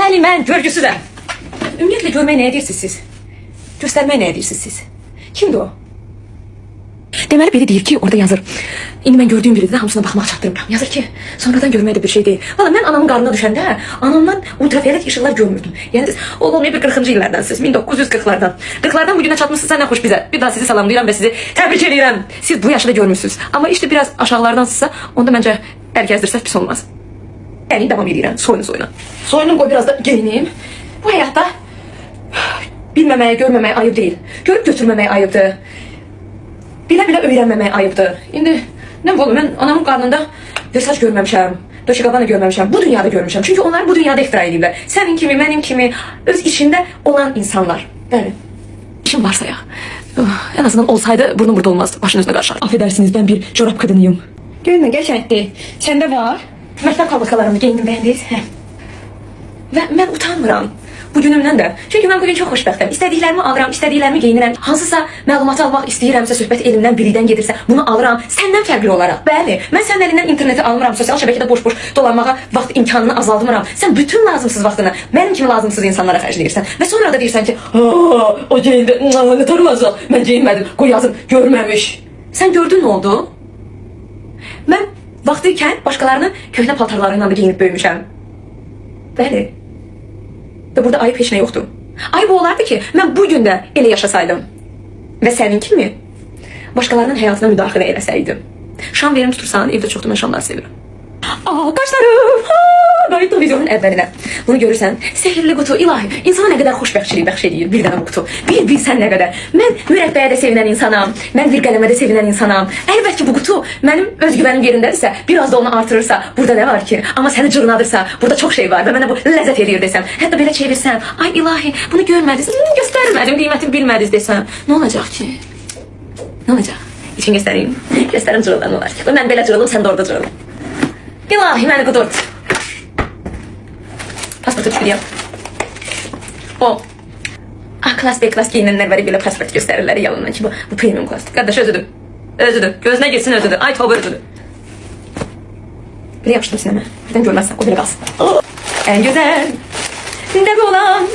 Bəli, mən görgüsüzəm. Ümumiyyətlə görməyə nə edirsiniz siz? Göstərməyə nə edirsiniz siz? Kimdir o? Deməli biri deyir ki, orada yazır. İndi mən gördüyüm biridir, hamısına baxmaq çatdırmıram. Yazır ki, sonradan görmək də bir şey deyil. Valla mən anamın qarnına düşəndə anamdan ultrafiyolət işıqlar görmürdüm. Yəni siz olmayıb bir 40-cı illərdənsiniz, 1940-lardan. 40-lardan bugünə çatmışsınız, sən nə xoş bizə. Bir daha sizi salamlayıram və sizi təbrik edirəm. Siz bu yaşda görmürsünüz. Amma işte biraz aşağılardansınızsa, onda məncə əl gəzdirsək pis olmaz. Yəni devam edirəm, soyuna. Soyunum qoy biraz da geyinim. Bu həyatda bilməməyə, görməməyə ayıb deyil. Görüb götürməməyə ayıbdır. Bilə-bilə öyrənməməyə ayıbdır. İndi nə oldu? Mən anamın qarnında Versace görməmişəm, Dolce Gabbana görməmişəm, bu dünyada görmüşəm. Çünki onlar bu dünyada iftira edirlər. Sənin kimi, mənim kimi, öz içində olan insanlar. Bəli. İşim varsa ya. En azından olsaydı burnum burada olmazdı. Başın üzerine karşı. Affedersiniz, ben bir çorap kadınıyım. Görünme, gerçekten. Sende var. Məktəb kalbakalarımı giyindim, beğendiniz. Ve ben utanmıram. Bu günümdən də. Çünki mən bugün çox xoşbəxtəm. İstədiklərimi alıram, istədiklərimi geyinirəm. Hansısa məlumatı almaq istəyirəmsə, söhbət elimdən biridən gedirsə, bunu alıram. Səndən fərqli olaraq. Bəli, mən sənin əlindən interneti almıram, sosial şəbəkədə boş-boş dolanmağa vaxt imkanını azaldmıram. Sən bütün lazımsız vaxtını mənim kimi lazımsız insanlara xərcləyirsən. Və sonra da deyirsən ki, o geyindi, nə tarılacaq, mən geyinmədim, qoy yazın, görməmiş. Sən gördün nə oldu? Mən vaxtı ikən başqalarının köhnə paltarlarıyla da geyinib böyümüşəm. Bəli. Ve burada ayıp heç nə yoxdur. Ayıp olardı ki, mən bugün də elə yaşasaydım. Və sənin kimi başqalarının həyatına müdaxilə eləsəydim. Şam verim tutursan, evdə çoxdur, mən şamları sevirəm. Qaşlarım! Qayıtdım videonun əvvəlinə. Bunu görürsən, sehirli qutu, ilahi, insana nə qədər xoşbəxtçilik bəxş edir bir dənə qutu. Bir bilsən nə qədər. Mən mürəbbəyə də sevinən insanam, mən bir qələmə də sevinən insanam. Əlbəttə ki, bu qutu mənim özgüvənim yerindədirsə, biraz da onu artırırsa, burada nə var ki? Amma səni cırnadırsa, burada çox şey var və mənə bu ləzzət edir desəm. Hətta belə çevirsən, ay ilahi, bunu görmədiniz, göstərmədim, qiymətimi bilmədiniz desəm, nə olacaq ki? Nə olacaq? İçin göstəreyim. Göstərim cırıldan olar ki. Mən belə cırılım, sən də orada cırılım. İlahi, məni qudurt. Pasportu çıxırıyam. O. A klas, B klas giyinənlər var, belə pasport göstərirlər yalandan ki, bu premium klasdır. Qardaş, özüdür. Özüdür. Gözünə girsin özüdür. Ay, tobu özüdür. Belə yapışdım sinəmə. Birdən görməzsən, o belə qalsın. En güzel de bu olan